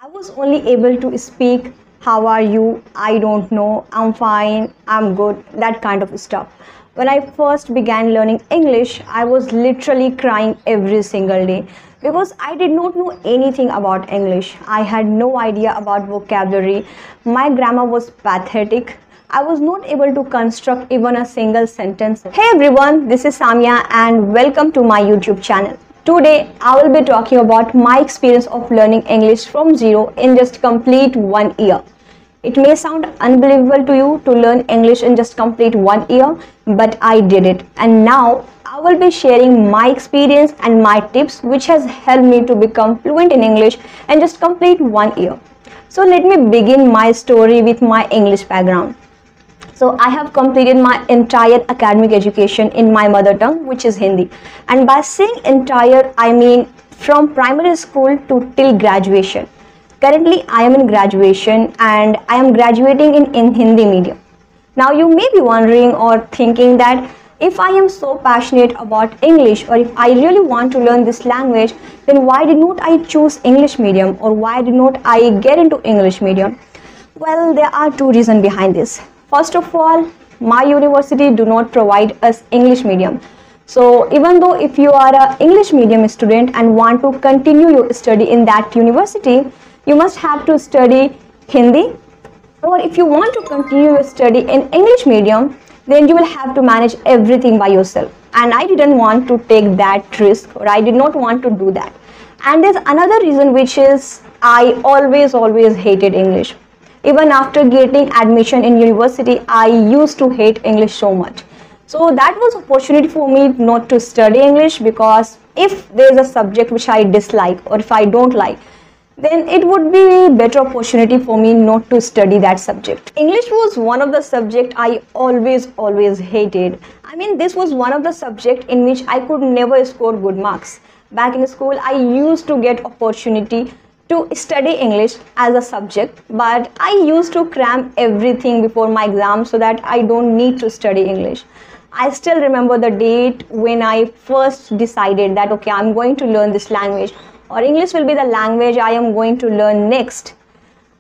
I was only able to speak, how are you? I don't know, I'm fine, I'm good, that kind of stuff. When I first began learning English, I was literally crying every single day because I did not know anything about English. I had no idea about vocabulary. My grammar was pathetic. I was not able to construct even a single sentence. Hey everyone, this is Samya and welcome to my YouTube channel. Today, I will be talking about my experience of learning English from zero in just complete 1 year. It may sound unbelievable to you to learn English in just complete 1 year, but I did it. And now, I will be sharing my experience and my tips which has helped me to become fluent in English in just complete 1 year. So let me begin my story with my English background. So I have completed my entire academic education in my mother tongue, which is Hindi. And by saying entire, I mean from primary school to till graduation. Currently, I am in graduation and I am graduating in Hindi medium. Now you may be wondering or thinking that if I am so passionate about English or if I really want to learn this language, then why did not I choose English medium or why did not I get into English medium? Well, there are two reasons behind this. First of all, my university do not provide us English medium. So even though if you are an English medium student and want to continue your study in that university, you must have to study Hindi. Or if you want to continue your study in English medium, then you will have to manage everything by yourself. And I didn't want to take that risk, or I did not want to do that. And there's another reason, which is I always hated English. Even after getting admission in university, I used to hate English so much. So that was an opportunity for me not to study English, because if there is a subject which I dislike or if I don't like, then it would be a better opportunity for me not to study that subject. English was one of the subjects I always hated. I mean, this was one of the subjects in which I could never score good marks. Back in school, I used to get opportunity to study English as a subject, but I used to cram everything before my exam so that I don't need to study English. I still remember the date when I first decided that okay, I'm going to learn this language, or English will be the language I am going to learn next.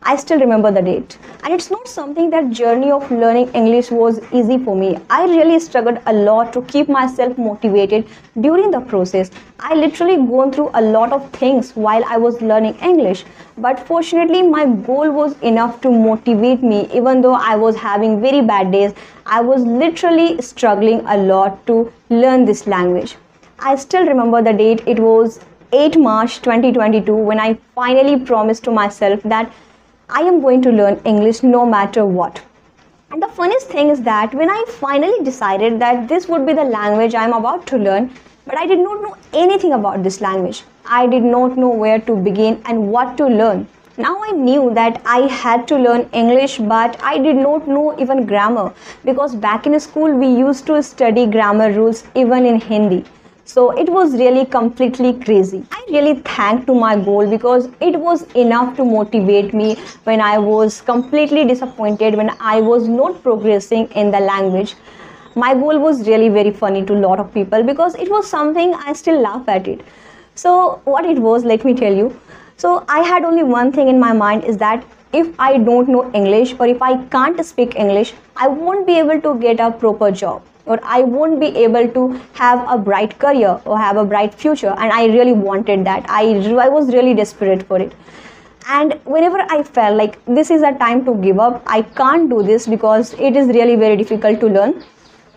I still remember the date. And it's not something that journey of learning English was easy for me. I really struggled a lot to keep myself motivated during the process. I literally gone through a lot of things while I was learning English. But fortunately, my goal was enough to motivate me. Even though I was having very bad days, I was literally struggling a lot to learn this language. I still remember the date. It was 8 March 2022 when I finally promised to myself that I am going to learn English no matter what. And the funniest thing is that when I finally decided that this would be the language I am about to learn, but I did not know anything about this language. I did not know where to begin and what to learn. Now I knew that I had to learn English, but I did not know even grammar, because back in school we used to study grammar rules even in Hindi. So it was really completely crazy. I really thanked to my goal because it was enough to motivate me when I was completely disappointed, when I was not progressing in the language. My goal was really very funny to a lot of people because it was something I still laugh at it. So what it was, let me tell you. So I had only one thing in my mind, is that if I don't know English or if I can't speak English, I won't be able to get a proper job, or I won't be able to have a bright career or have a bright future. And I really wanted that. I was really desperate for it. And whenever I felt like this is a time to give up, I can't do this because it is really very difficult to learn,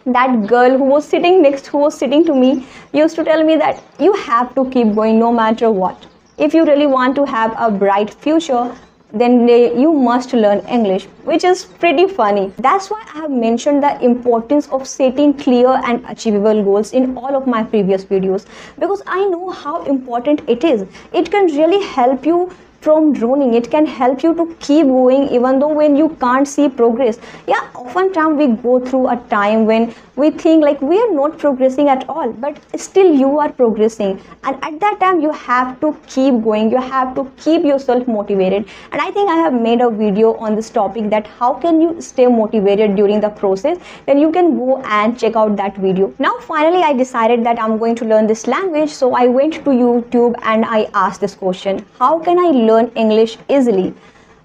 that girl who was sitting to me used to tell me that you have to keep going no matter what. If you really want to have a bright future, then you must learn English, which is pretty funny. That's why I have mentioned the importance of setting clear and achievable goals in all of my previous videos, because I know how important it is. It can really help you from drowning. It can help you to keep going even though when you can't see progress. Yeah, oftentimes we go through a time when we think like we are not progressing at all, but still you are progressing. And at that time you have to keep going, you have to keep yourself motivated. And I think I have made a video on this topic, that how can you stay motivated during the process. Then you can go and check out that video. Now finally I decided that I'm going to learn this language, so I went to YouTube and I asked this question: how can I learn English easily?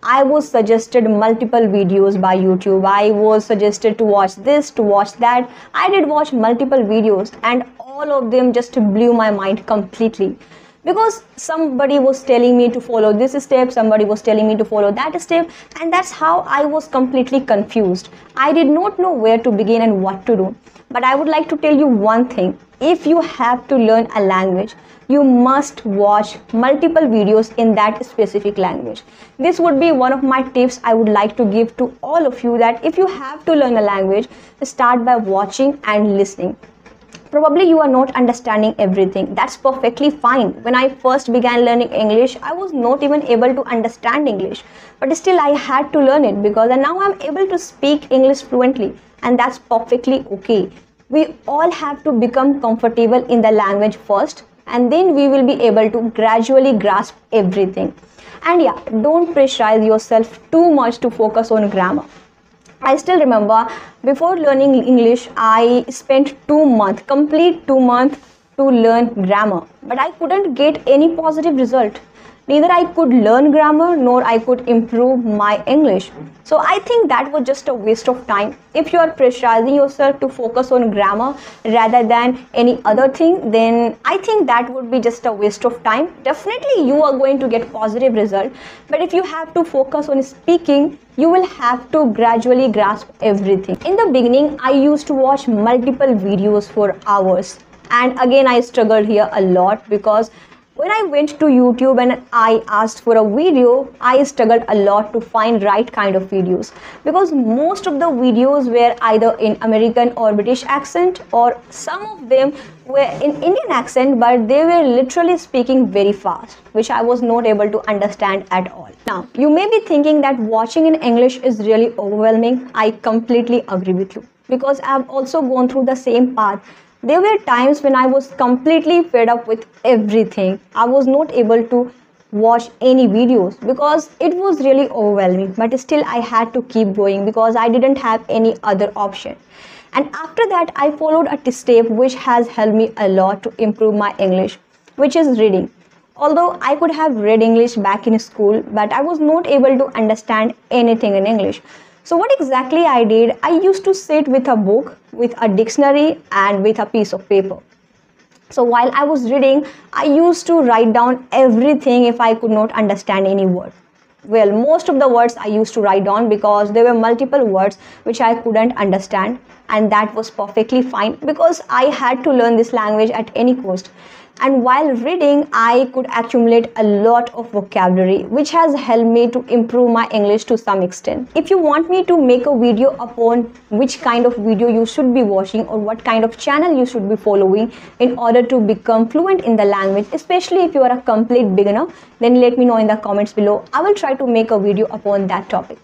I was suggested multiple videos by YouTube. I was suggested to watch this, to watch that. I did watch multiple videos, and all of them just blew my mind completely. Because somebody was telling me to follow this step, somebody was telling me to follow that step, and that's how I was completely confused. I did not know where to begin and what to do. But I would like to tell you one thing: if you have to learn a language, you must watch multiple videos in that specific language. This would be one of my tips I would like to give to all of you, that if you have to learn a language, start by watching and listening. Probably you are not understanding everything. That's perfectly fine. When I first began learning English, I was not even able to understand English. But still I had to learn it, because and now I'm able to speak English fluently, and that's perfectly okay. We all have to become comfortable in the language first, and then we will be able to gradually grasp everything. And yeah, don't pressurize yourself too much to focus on grammar. I still remember before learning English, I spent 2 months, complete 2 months to learn grammar, but I couldn't get any positive result. Neither I could learn grammar nor I could improve my English. So I think that was just a waste of time. If you are pressurizing yourself to focus on grammar rather than any other thing, then I think that would be just a waste of time. Definitely you are going to get positive result, but if you have to focus on speaking, you will have to gradually grasp everything. In the beginning, I used to watch multiple videos for hours, and again I struggled here a lot, because when I went to YouTube and I asked for a video, I struggled a lot to find right kind of videos, because most of the videos were either in American or British accent, or some of them were in Indian accent, but they were literally speaking very fast, which I was not able to understand at all. Now, you may be thinking that watching in English is really overwhelming. I completely agree with you, because I have also gone through the same path. There were times when I was completely fed up with everything. I was not able to watch any videos because it was really overwhelming, but still I had to keep going because I didn't have any other option. And after that, I followed a step which has helped me a lot to improve my English, which is reading. Although I could have read English back in school, but I was not able to understand anything in English. So what exactly I did, I used to sit with a book, with a dictionary and with a piece of paper. So while I was reading, I used to write down everything if I could not understand any word. Well, most of the words I used to write down because there were multiple words which I couldn't understand, and that was perfectly fine because I had to learn this language at any cost. And while reading, I could accumulate a lot of vocabulary, which has helped me to improve my English to some extent. If you want me to make a video upon which kind of video you should be watching or what kind of channel you should be following in order to become fluent in the language, especially if you are a complete beginner, then let me know in the comments below. I will try to make a video upon that topic.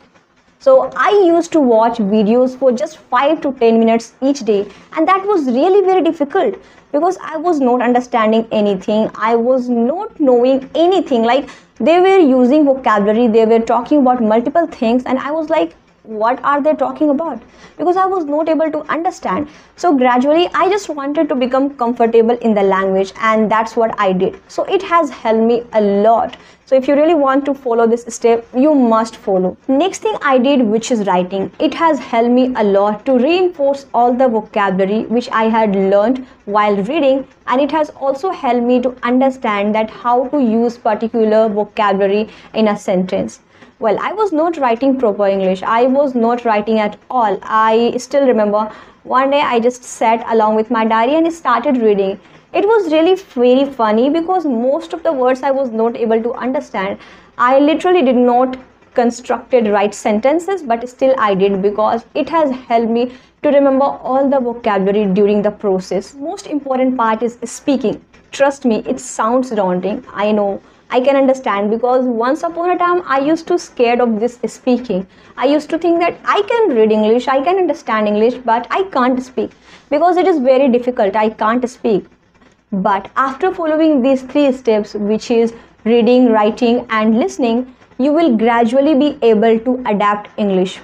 So I used to watch videos for just 5 to 10 minutes each day, and that was really very difficult because I was not understanding anything. I was not knowing anything. Like, they were using vocabulary, they were talking about multiple things, and I was like, what are they talking about? Because I was not able to understand. So gradually I just wanted to become comfortable in the language, and that's what I did. So it has helped me a lot. So if you really want to follow this step, you must follow. Next thing I did, which is writing. It has helped me a lot to reinforce all the vocabulary which I had learned while reading, and it has also helped me to understand that how to use particular vocabulary in a sentence. Well, I was not writing proper English. I was not writing at all. I still remember one day I just sat along with my diary and started reading. It was really very funny because most of the words I was not able to understand. I literally did not constructed right sentences, but still I did because it has helped me to remember all the vocabulary during the process. Most important part is speaking. Trust me, it sounds daunting, I know, I can understand, because once upon a time I used to scared of this speaking. I used to think that I can read English, I can understand English, but I can't speak because it is very difficult. I can't speak. But after following these three steps, which is reading, writing, and listening, you will gradually be able to adapt English.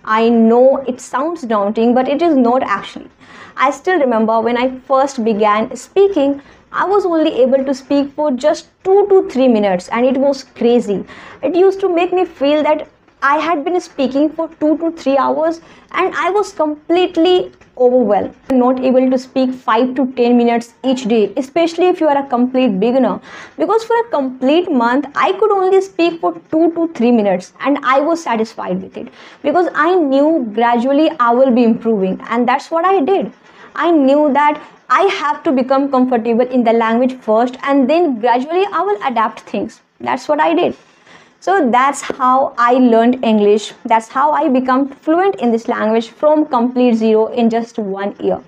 I know it sounds daunting, but it is not actually. I still remember when I first began speaking, I was only able to speak for just 2 to 3 minutes, and it was crazy. It used to make me feel that I had been speaking for 2 to 3 hours and I was completely overwhelmed. I'm not able to speak 5 to 10 minutes each day, especially if you are a complete beginner. Because for a complete month, I could only speak for 2 to 3 minutes and I was satisfied with it because I knew gradually I will be improving, and that's what I did. I knew that I have to become comfortable in the language first and then gradually I will adapt things. That's what I did. So that's how I learned English. That's how I become fluent in this language from complete zero in just 1 year.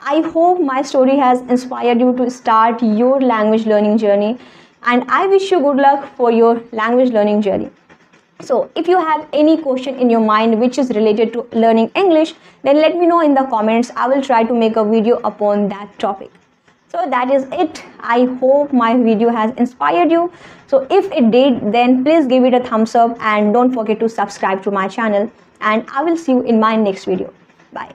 I hope my story has inspired you to start your language learning journey, and I wish you good luck for your language learning journey. So if you have any question in your mind which is related to learning English, then let me know in the comments. I will try to make a video upon that topic. So that is it. I hope my video has inspired you. So if it did, then please give it a thumbs up and don't forget to subscribe to my channel, and I will see you in my next video. Bye.